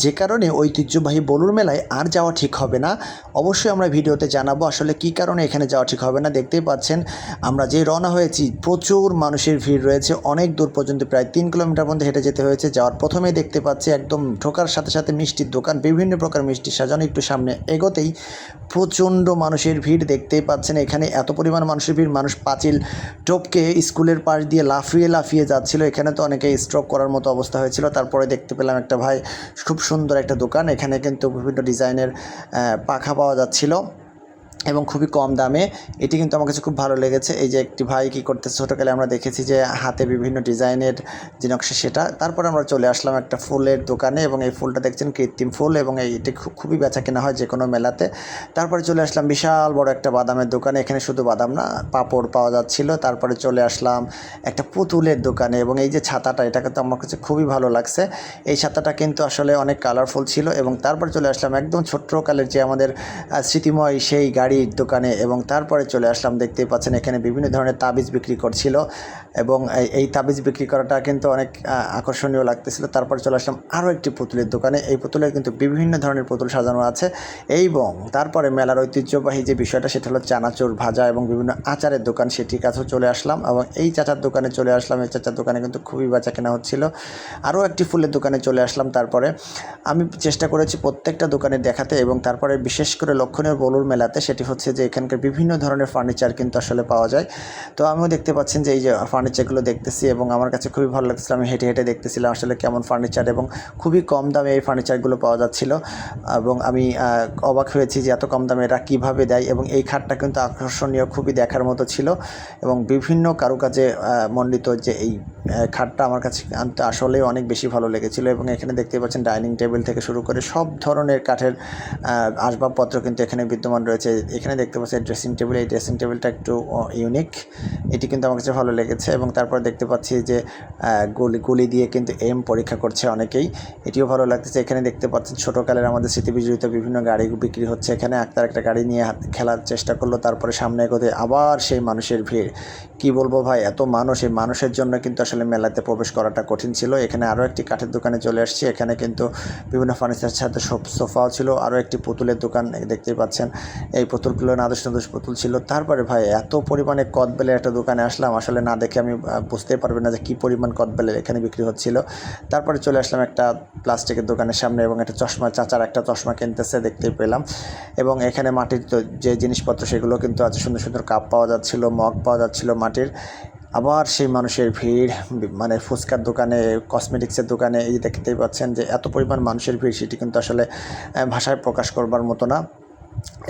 যে কারণে ঐতিহ্যবাহী বলুর মেলায় আর যাওয়া ঠিক হবে না। অবশ্যই আমরা ভিডিওতে জানাবো আসলে কী কারণে এখানে যাওয়া ঠিক হবে না। দেখতেই পাচ্ছেন আমরা যে রওনা হয়েছি, প্রচুর মানুষের ভিড় রয়েছে, অনেক দূর পর্যন্ত প্রায় 3 কিলোমিটার পর্যন্ত হেঁটে যেতে হয়েছে। যাওয়ার প্রথমেই দেখতে পাচ্ছি একদম ঢোকার সাথে সাথে মিষ্টির দোকান, বিভিন্ন প্রকার মিষ্টি সাজানো। একটু সামনে এগোতেই প্রচণ্ড মানুষের ভিড় দেখতেই পাচ্ছেন। এখানে এত পরিমাণ মানুষের ভিড়, মানুষ পাঁচিল টপকে স্কুলের পাশ দিয়ে লাফিয়ে লাফিয়ে যাচ্ছিল। এখানে তো অনেকে স্ট্রোক করার মতো অবস্থা হয়েছিল। তারপরে দেখতে পেলাম একটা ভাই, খুব সুন্দর একটা দোকান, এখানে কিন্তু বিভিন্ন ডিজাইনের পাখা পাওয়া যাচ্ছিল এবং খুবই কম দামে। এটি কিন্তু আমার কাছে খুব ভালো লেগেছে। এই যে একটি ভাই কী করতেছে, ছোটোকালে আমরা দেখেছি যে হাতে বিভিন্ন ডিজাইনের যে নকশা সেটা। তারপরে আমরা চলে আসলাম একটা ফুলের দোকানে এবং এই ফুলটা দেখছেন কৃত্রিম ফুল এবং এটি খুবই বেচা কেনা হয় যে কোনো মেলাতে। তারপরে চলে আসলাম বিশাল বড় একটা বাদামের দোকানে, এখানে শুধু বাদাম না পাঁপড় পাওয়া যাচ্ছিল। তারপরে চলে আসলাম একটা পুতুলের দোকানে এবং এই যে ছাতাটা, এটা কিন্তু আমার কাছে খুবই ভালো লাগছে। এই ছাতাটা কিন্তু আসলে অনেক কালারফুল ছিল। এবং তারপরে চলে আসলাম একদম ছোট্টকালের যে আমাদের স্মৃতিময় সেই গাড়ির দোকানে এবং তারপরে চলে আসলাম, দেখতেই পাচ্ছেন এখানে বিভিন্ন ধরনের তাবিজ বিক্রি করছিল এবং এই তাবিজ বিক্রি করাটা কিন্তু অনেক আকর্ষণীয় লাগতেছিল। তারপরে চলে আসলাম আরও একটি পুতুলের দোকানে, এই পুতুলের কিন্তু বিভিন্ন ধরনের পুতুল সাজানো আছে। এবং তারপরে মেলার ঐতিহ্যবাহী যে বিষয়টা সেটা হলো চানাচুর ভাজা এবং বিভিন্ন আচারের দোকান, সেটির কাছেও চলে আসলাম এবং এই চাচার দোকানে চলে আসলাম। এই চাচার দোকানে কিন্তু খুবই বেচা কেনা হচ্ছিল। আরও একটি ফুলের দোকানে চলে আসলাম। তারপরে আমি চেষ্টা করেছি প্রত্যেকটা দোকানে দেখাতে এবং তারপরে বিশেষ করে লক্ষণীয় বলুর মেলাতে সেটি হচ্ছে যে এখানকার বিভিন্ন ধরনের ফার্নিচার কিন্তু আসলে পাওয়া যায়। তো আমিও দেখতে পাচ্ছেন যে এই যে ফার্নিচারগুলো দেখতেছি এবং আমার কাছে খুবই ভালো লাগছিল। আমি হেঁটে হেঁটে দেখতেছিলাম আসলে কেমন ফার্নিচার এবং খুবই কম দামে এই ফার্নিচারগুলো পাওয়া যাচ্ছিল এবং আমি অবাক হয়েছি যে এত কম দামে এরা কীভাবে দেয়। এবং এই খাটটা কিন্তু আকর্ষণীয়, খুবই দেখার মতো ছিল এবং বিভিন্ন কারুকাজে মণ্ডিত যে এই খাটটা আমার কাছে আনতে আসলেই অনেক বেশি ভালো লেগেছিলো। এবং এখানে দেখতে পাচ্ছেন ডাইনিং টেবিল থেকে শুরু করে সব ধরনের কাঠের আসবাবপত্র কিন্তু এখানে বিদ্যমান রয়েছে। এখানে দেখতে পাচ্ছি ড্রেসিং টেবিল, এই ড্রেসিং টেবিলটা একটু ইউনিক, এটি কিন্তু আমার কাছে ভালো লেগেছে। এবং তারপর দেখতে পাচ্ছি যে গুলি দিয়ে কিন্তু এম পরীক্ষা করছে অনেকেই, এটিও ভালো লাগতেছে। এখানে দেখতে পাচ্ছেন ছোটোকালের আমাদের স্মৃতিবিজড়িত বিভিন্ন গাড়ি বিক্রি হচ্ছে। এখানে আক্তার একটা গাড়ি নিয়ে খেলার চেষ্টা করলো, তারপরে সামনে এগোতে আবার সেই মানুষের ভিড়। কি বলবো ভাই, এত মানুষ, এই মানুষের জন্য কিন্তু আসলে মেলাতে প্রবেশ করাটা কঠিন ছিল। এখানে আরও একটি কাঠের দোকানে চলে আসছি, এখানে কিন্তু বিভিন্ন ফার্নিচারের সাথে সোফাও ছিল। আরও একটি পুতুলের দোকান দেখতেই পাচ্ছেন, এই পুতুলগুলো নাদুস নাদুস পুতুল ছিল। তারপরে ভাই এত পরিমাণে কদবেলের একটা দোকানে আসলাম, আসলে না দেখে আমি বুঝতেই পারবেন না যে কী পরিমাণ কদবেলের এখানে বিক্রি হচ্ছিল। তারপরে চলে আসলাম একটা প্লাস্টিকের দোকানের সামনে এবং একটা চশমা, চাচার একটা চশমা কিনতেছে দেখতেই পেলাম। এবং এখানে মাটির যে জিনিসপত্র সেগুলো কিন্তু আছে, সুন্দর সুন্দর কাপ পাওয়া যাচ্ছিল, মগ পাওয়া যাচ্ছিল মাটির। আবার সেই মানুষের ভিড়, মানে ফুচকার দোকানে, কসমেটিক্সের দোকানে, এই দেখতেই পাচ্ছেন যে এত পরিমাণ মানুষের ভিড়, সেটি কিন্তু আসলে ভাষায় প্রকাশ করবার মতো না।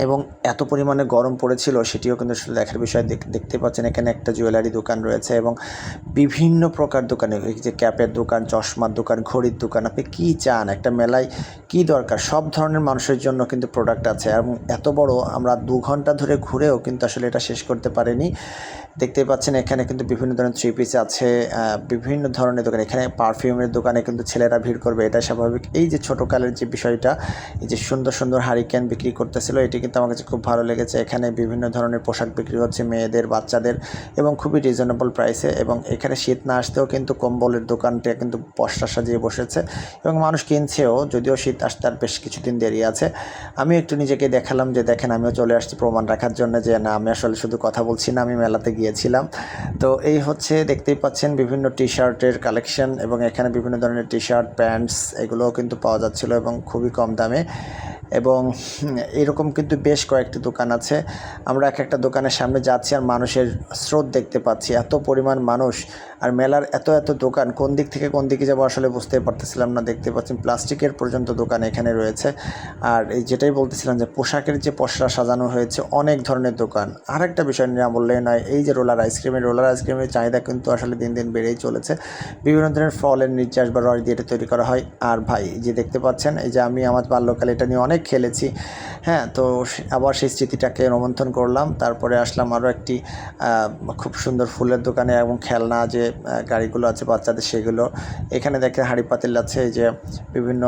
এবং এত পরিমাণে গরম পড়েছিল সেটিও কিন্তু আসলে দেখার বিষয়। দেখতে পাচ্ছেন এখানে একটা জুয়েলারি দোকান রয়েছে এবং বিভিন্ন প্রকার দোকানে, এই যে ক্যাপের দোকান, চশমার দোকান, ঘড়ির দোকান, আপনি কী চান একটা মেলায় কী দরকার, সব ধরনের মানুষের জন্য কিন্তু প্রোডাক্ট আছে। এবং এত বড়, আমরা 2 ঘন্টা ধরে ঘুরেও কিন্তু আসলে এটা শেষ করতে পারিনি। দেখতেই পাচ্ছেন এখানে কিন্তু বিভিন্ন ধরনের থ্রি পিস আছে, বিভিন্ন ধরনের দোকান। এখানে পারফিউমের দোকানে কিন্তু ছেলেরা ভিড় করবে, এটা স্বাভাবিক। এই যে ছোটোকালের যে বিষয়টা, এই যে সুন্দর সুন্দর হারিকেন বিক্রি করতেছিল, এটি কিন্তু আমার কাছে খুব ভালো লেগেছে। এখানে বিভিন্ন ধরনের পোশাক বিক্রি হচ্ছে মেয়েদের, বাচ্চাদের এবং খুবই রিজনেবল প্রাইসে। এবং এখানে শীত না আসতেও কিন্তু কম্বলের দোকানটা কিন্তু পসরা সাজিয়ে বসেছে এবং মানুষ কিনছেও, যদিও শীত আসতে আর বেশ কিছুদিন দেরি আছে। আমি একটু নিজেকে দেখালাম যে দেখেন আমিও চলে আসছি প্রমাণ রাখার জন্য যে না, আমি আসলে শুধু কথা বলছি না, আমি মেলাতে গিয়েছিলাম। তো এই হচ্ছে, দেখতেই পাচ্ছেন বিভিন্ন টি শার্টের কালেকশন এবং এখানে বিভিন্ন ধরনের টি শার্ট, প্যান্টস এগুলোও কিন্তু পাওয়া যাচ্ছিলো এবং খুবই কম দামে। এবং এরকম কিন্তু বেশ কয়েকটি দোকান আছে। আমরা এক একটা দোকানের সামনে যাচ্ছি আর মানুষের স্রোত দেখতে পাচ্ছি, এত পরিমাণ মানুষ আর মেলার এত এত দোকান, কোন দিক থেকে কোন দিকে যাবো আসলে বুঝতে পারতেছিলাম না। দেখতে পাচ্ছেন প্লাস্টিকের পর্যন্ত দোকান এখানে রয়েছে। আর এই যেটাই বলতেছিলাম যে পোশাকের যে পসরা সাজানো হয়েছে, অনেক ধরনের দোকান। আর একটা বিষয় না বললেই নয়, এই যে রোলার আইসক্রিমের চাহিদা কিন্তু আসলে দিন দিন বেড়েই চলেছে। বিভিন্ন ধরনের ফলের নির্যাস বা রস দিয়ে এটা তৈরি করা হয়। আর ভাই যে দেখতে পাচ্ছেন, এই যে আমি আমার বাল্যকালে এটা নিয়ে অনেক খেলেছি, হ্যাঁ। তো আবার সেই স্মৃতিটাকে রোমন্থন করলাম। তারপরে আসলাম আরও একটি খুব সুন্দর ফুলের দোকানে এবং খেলনা যে গাড়িগুলো আছে বাচ্চাদের, সেগুলো এখানে দেখে হাঁড়ি পাতিল আছে, এই যে বিভিন্ন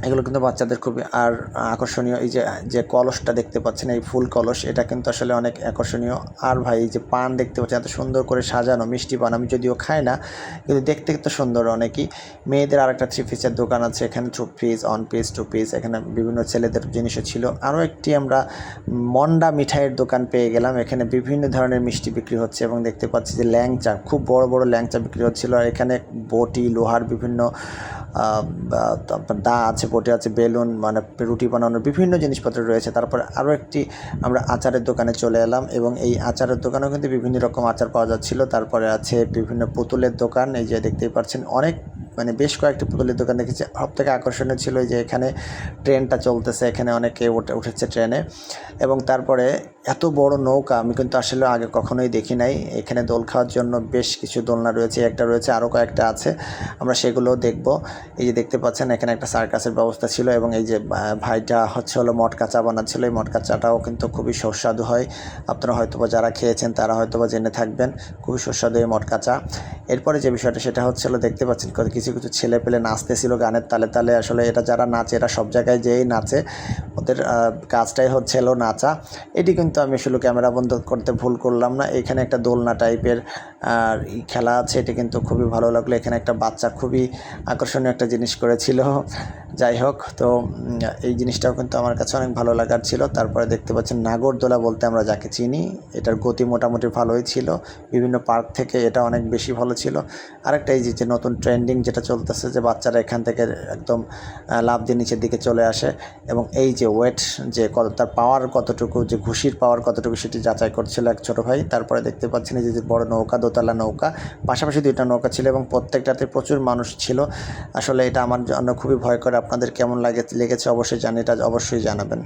এগুলো কিন্তু বাচ্চাদের খুবই আর আকর্ষণীয়। এই যে যে কলসটা দেখতে পাচ্ছেন, এই ফুল কলস, এটা কিন্তু আসলে অনেক আকর্ষণীয়। আর ভাই এই যে পান দেখতে পাচ্ছেন এত সুন্দর করে সাজানো, মিষ্টি পান, আমি যদিও খাই না কিন্তু দেখতে তো সুন্দর অনেকই। মেয়েদের আরেকটা 3 পিসের দোকান আছে এখানে, 2 পিস, 1 পিস, 2 পিস, এখানে বিভিন্ন ছেলেদের জিনিসও ছিল। আরও একটি আমরা মন্ডা মিঠাইয়ের দোকান পেয়ে গেলাম, এখানে বিভিন্ন ধরনের মিষ্টি বিক্রি হচ্ছে এবং দেখতে পাচ্ছি যে ল্যাংচা, খুব বড় বড় ল্যাংচা বিক্রি হচ্ছিল। আর এখানে বটি, লোহার বিভিন্ন দা আছে, বটে আছে, বেলুন, মানে রুটি বানানোর বিভিন্ন জিনিসপত্র রয়েছে। তারপরে আরও একটি আমরা আচারের দোকানে চলে এলাম এবং এই আচারের দোকানেও কিন্তু বিভিন্ন রকম আচার পাওয়া যাচ্ছিলো। তারপরে আছে বিভিন্ন পুতুলের দোকান, এই যে দেখতেই পাচ্ছেন অনেক, মানে বেশ কয়েকটি পুতুলের দোকান দেখেছি। সবথেকে আকর্ষণীয় ছিল যে এখানে ট্রেনটা চলতেছে, এখানে অনেকে উঠেছে ট্রেনে। এবং তারপরে এত বড় নৌকা আমি কিন্তু আসলে আগে কখনোই দেখি নাই। এখানে দোল খাওয়ার জন্য বেশ কিছু দোলনা রয়েছে, একটা রয়েছে, আরও কয়েকটা আছে, আমরা সেগুলোও দেখব। এই যে দেখতে পাচ্ছেন এখানে একটা সার্কাসের ব্যবস্থা ছিল এবং এই যে ভাইটা হলো মটকা চা বানাচ্ছিল। এই মটকা চাটাও কিন্তু খুবই সুস্বাদু হয়, আপনারা হয়তোবা যারা খেয়েছেন তারা হয়তোবা জেনে থাকবেন, খুবই সুস্বাদু এই মটকা চা। এরপরে যে বিষয়টা সেটা হচ্ছিল, দেখতে পাচ্ছেন কিছু কিছু ছেলে পেলে নাচতেছিল গানের তালে তালে। আসলে এটা যারা নাচে এরা সব জায়গায় যেয়েই নাচে, ওদের কাজটাই হচ্ছিল নাচা। এটি কিন্তু আমি আসলে ক্যামেরা বন্ধ করতে ভুল করলাম না। এখানে একটা দোলনা টাইপের খেলা আছে, এটি কিন্তু খুবই ভালো লাগলো। এখানে একটা বাচ্চা খুবই আকর্ষণীয় একটা জিনিস করেছিল। যাই হোক, তো এই জিনিসটাও কিন্তু আমার কাছে অনেক ভালো লাগার ছিল। তারপরে দেখতে পাচ্ছেন নাগরদোলা বলতে আমরা যাকে চিনি, এটার গতি মোটামুটি ভালোই ছিল, বিভিন্ন পার্ক থেকে এটা অনেক বেশি ভালো ছিল। আরেকটা এই যে নতুন ট্রেন্ডিং যেটা চলতেছে, যে বাচ্চারা এখান থেকে একদম লাফ দিয়ে নিচের দিকে চলে আসে এবং এই যে ওয়েট, যে তার পাওয়ার কতটুকু, যে ঘুষির পাওয়ার কতটুকু, সেটি যাচাই করছিল এক ছোটো ভাই। তারপরে দেখতে পাচ্ছেন এই যে বড় নৌকা, দোতলা নৌকা, পাশাপাশি 2টা নৌকা ছিল এবং প্রত্যেকটাতে প্রচুর মানুষ ছিল। আসলে এটা আমার জন্য খুবই ভয় করে। আপনাদের কেমন লেগেছে অবশ্যই এটা অবশ্যই জানাবেন।